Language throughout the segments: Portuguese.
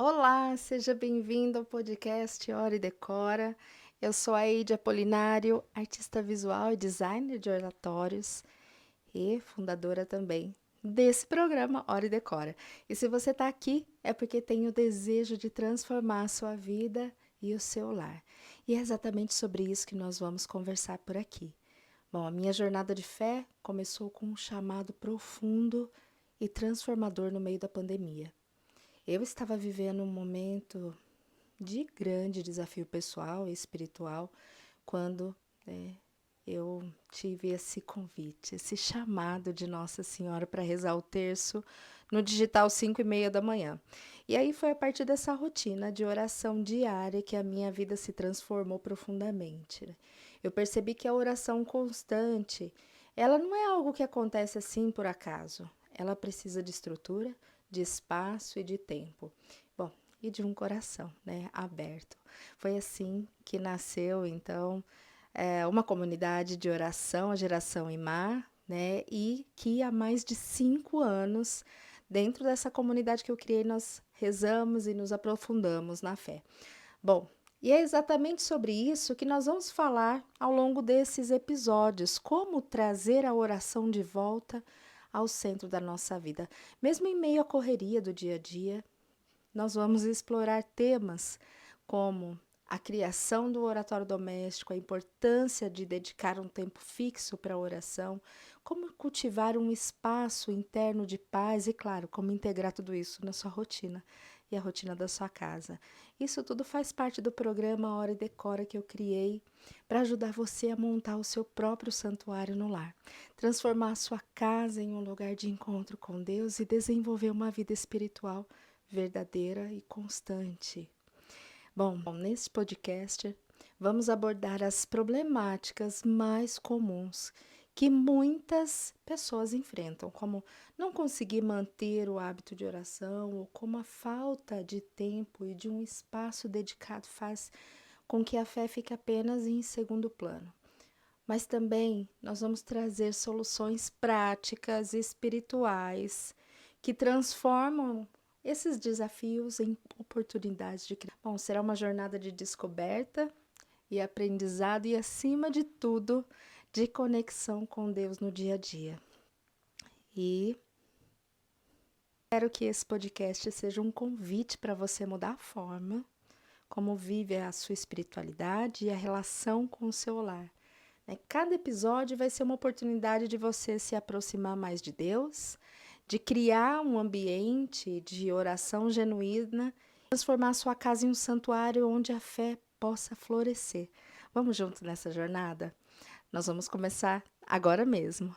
Olá, seja bem-vindo ao podcast Hora e Decora. Eu sou a Eide Apolinário, artista visual e designer de oratórios e fundadora também desse programa Hora e Decora. E se você está aqui é porque tem o desejo de transformar a sua vida e o seu lar. E é exatamente sobre isso que nós vamos conversar por aqui. Bom, a minha jornada de fé começou com um chamado profundo e transformador no meio da pandemia. Eu estava vivendo um momento de grande desafio pessoal e espiritual quando eu tive esse convite, esse chamado de Nossa Senhora para rezar o terço no digital 5:30 da manhã. E aí foi a partir dessa rotina de oração diária que a minha vida se transformou profundamente, né? Eu percebi que a oração constante, ela não é algo que acontece assim por acaso. Ela precisa de estrutura, de espaço e de tempo. Bom, e de um coração, né, aberto. Foi assim que nasceu, então, uma comunidade de oração, a Geração Imar, né? E que há mais de 5 anos, dentro dessa comunidade que eu criei, nós rezamos e nos aprofundamos na fé. Bom, e é exatamente sobre isso que nós vamos falar ao longo desses episódios, como trazer a oração de volta ao centro da nossa vida. Mesmo em meio à correria do dia a dia, nós vamos explorar temas como a criação do oratório doméstico, a importância de dedicar um tempo fixo para a oração, como cultivar um espaço interno de paz e, claro, como integrar tudo isso na sua rotina e a rotina da sua casa. Isso tudo faz parte do programa Hora e Decora que eu criei para ajudar você a montar o seu próprio santuário no lar, transformar a sua casa em um lugar de encontro com Deus e desenvolver uma vida espiritual verdadeira e constante. Bom, nesse podcast vamos abordar as problemáticas mais comuns que muitas pessoas enfrentam, como não conseguir manter o hábito de oração ou como a falta de tempo e de um espaço dedicado faz com que a fé fique apenas em segundo plano. Mas também nós vamos trazer soluções práticas e espirituais que transformam esses desafios em oportunidades de criar. Bom, será uma jornada de descoberta e aprendizado e, acima de tudo, de conexão com Deus no dia a dia. E espero que esse podcast seja um convite para você mudar a forma como vive a sua espiritualidade e a relação com o seu lar. Cada episódio vai ser uma oportunidade de você se aproximar mais de Deus, de criar um ambiente de oração genuína, transformar a sua casa em um santuário onde a fé possa florescer. Vamos juntos nessa jornada? Nós vamos começar agora mesmo.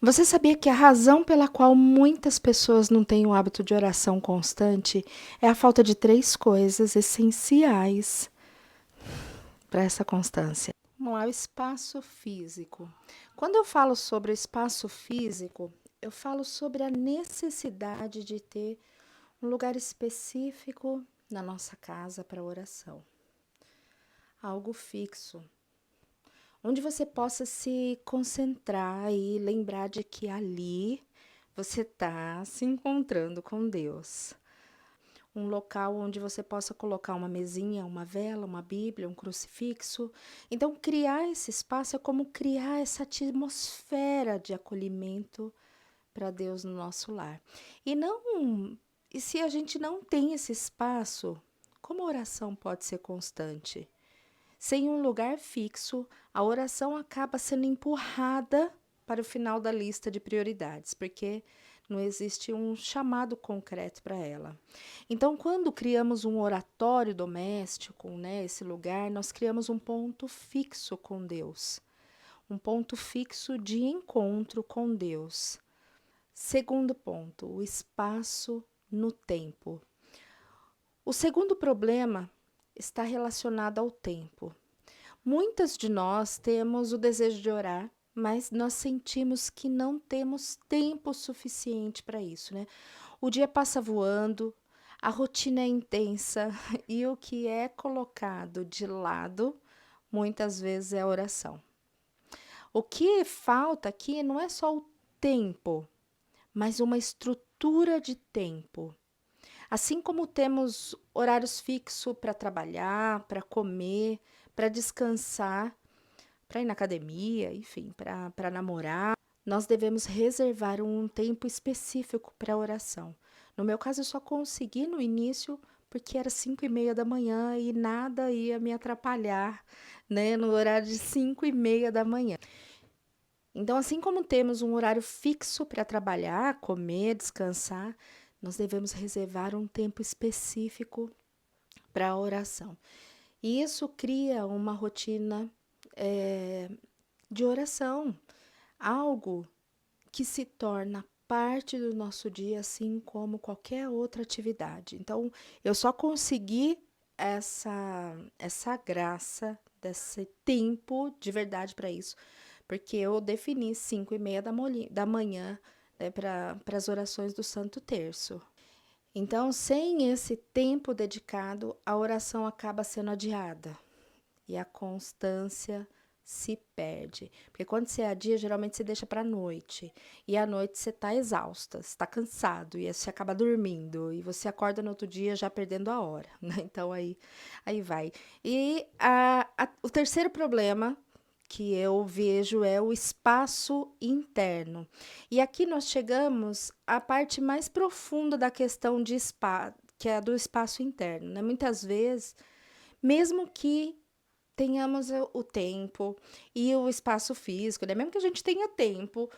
Você sabia que a razão pela qual muitas pessoas não têm o hábito de oração constante é a falta de 3 coisas essenciais para essa constância? Vamos lá, o espaço físico. Quando eu falo sobre o espaço físico, eu falo sobre a necessidade de ter um lugar específico na nossa casa para oração. Algo fixo, onde você possa se concentrar e lembrar de que ali você está se encontrando com Deus. Um local onde você possa colocar uma mesinha, uma vela, uma Bíblia, um crucifixo. Então, criar esse espaço é como criar essa atmosfera de acolhimento para Deus no nosso lar. E se a gente não tem esse espaço, como a oração pode ser constante? Sem um lugar fixo, a oração acaba sendo empurrada para o final da lista de prioridades, porque não existe um chamado concreto para ela. Então, quando criamos um oratório doméstico, né, esse lugar, nós criamos um ponto fixo com Deus, um ponto fixo de encontro com Deus. Segundo ponto, o espaço no tempo. O segundo problema está relacionado ao tempo. Muitas de nós temos o desejo de orar, mas nós sentimos que não temos tempo suficiente para isso, né? O dia passa voando, a rotina é intensa e o que é colocado de lado muitas vezes é a oração. O que falta aqui não é só o tempo, mas uma estrutura de tempo. Assim como temos horários fixos para trabalhar, para comer, para descansar, para ir na academia, enfim, para namorar, nós devemos reservar um tempo específico para a oração. No meu caso, eu só consegui no início porque era 5:30 da manhã e nada ia me atrapalhar, né, no horário de 5:30 da manhã. Então, assim como temos um horário fixo para trabalhar, comer, descansar, nós devemos reservar um tempo específico para a oração. E isso cria uma rotina de oração, algo que se torna parte do nosso dia, assim como qualquer outra atividade. Então, eu só consegui essa graça, desse tempo de verdade para isso, porque eu defini 5:30 da manhã, né, para as orações do Santo Terço. Então, sem esse tempo dedicado, a oração acaba sendo adiada e a constância se perde. Porque quando você adia, geralmente você deixa para a noite. E à noite você está exausta, você está cansado, e aí você acaba dormindo. E você acorda no outro dia já perdendo a hora. Né? Então aí vai. E o terceiro problema que eu vejo é o espaço interno. E aqui nós chegamos à parte mais profunda da questão de espaço, que é a do espaço interno. Né? Muitas vezes, mesmo que tenhamos o tempo e o espaço físico, né? Mesmo que a gente tenha tempo,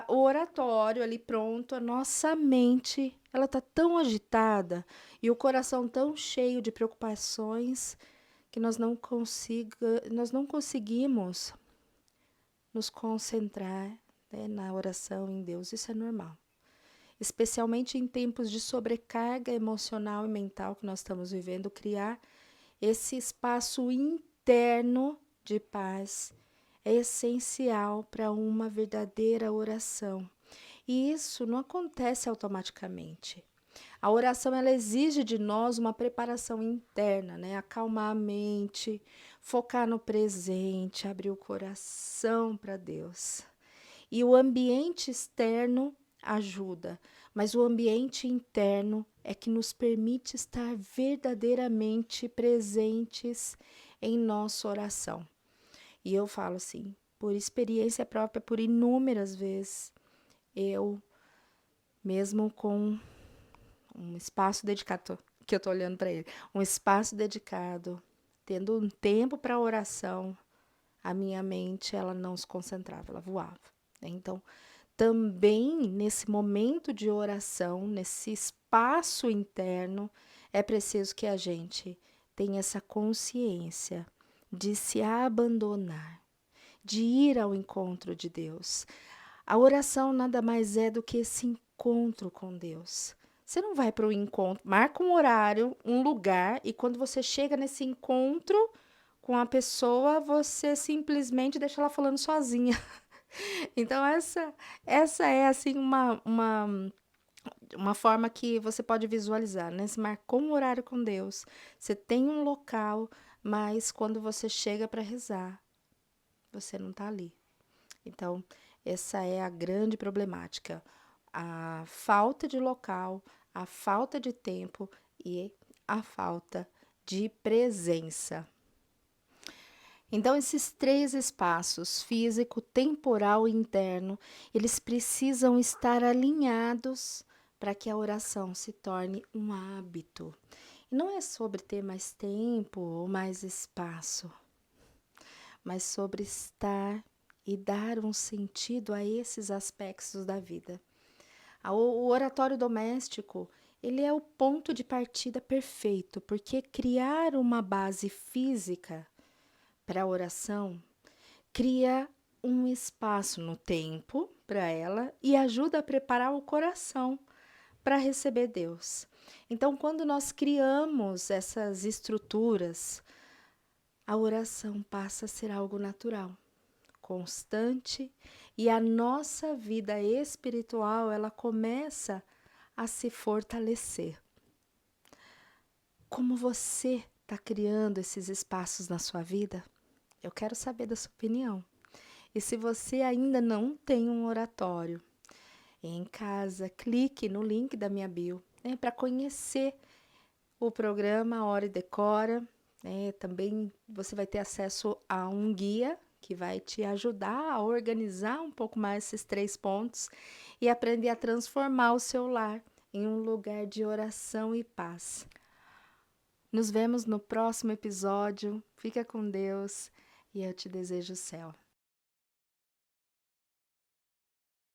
o oratório ali pronto, a nossa mente, ela tá tão agitada e o coração tão cheio de preocupações que nós não conseguimos nos concentrar, né, na oração em Deus. Isso é normal. Especialmente em tempos de sobrecarga emocional e mental que nós estamos vivendo, criar esse espaço interno de paz é essencial para uma verdadeira oração. E isso não acontece automaticamente. A oração ela exige de nós uma preparação interna, né? Acalmar a mente, focar no presente, abrir o coração para Deus. E o ambiente externo ajuda, mas o ambiente interno é que nos permite estar verdadeiramente presentes em nossa oração. E eu falo assim, por experiência própria, por inúmeras vezes, eu, mesmo com um espaço dedicado, que eu estou olhando para ele, um espaço dedicado, tendo um tempo para oração, a minha mente ela não se concentrava, ela voava. Então, também nesse momento de oração, nesse espaço interno, é preciso que a gente tenha essa consciência de se abandonar, de ir ao encontro de Deus. A oração nada mais é do que esse encontro com Deus. Você não vai para o encontro, marca um horário, um lugar, e quando você chega nesse encontro com a pessoa, você simplesmente deixa ela falando sozinha. Então, essa é assim uma forma que você pode visualizar, né? Você marcou um horário com Deus, você tem um local, mas quando você chega para rezar, você não está ali. Então, essa é a grande problemática. A falta de local, a falta de tempo e a falta de presença. Então, esses três espaços, físico, temporal e interno, eles precisam estar alinhados para que a oração se torne um hábito. E não é sobre ter mais tempo ou mais espaço, mas sobre estar e dar um sentido a esses aspectos da vida. O oratório doméstico, ele é o ponto de partida perfeito, porque criar uma base física para a oração cria um espaço no tempo para ela e ajuda a preparar o coração para receber Deus. Então, quando nós criamos essas estruturas, a oração passa a ser algo natural, constante, e a nossa vida espiritual, ela começa a se fortalecer. Como você está criando esses espaços na sua vida? Eu quero saber da sua opinião. E se você ainda não tem um oratório em casa, clique no link da minha bio, né, para conhecer o programa Hora e Decora. Também você vai ter acesso a um guia que vai te ajudar a organizar um pouco mais esses 3 pontos e aprender a transformar o seu lar em um lugar de oração e paz. Nos vemos no próximo episódio. Fica com Deus e eu te desejo o céu.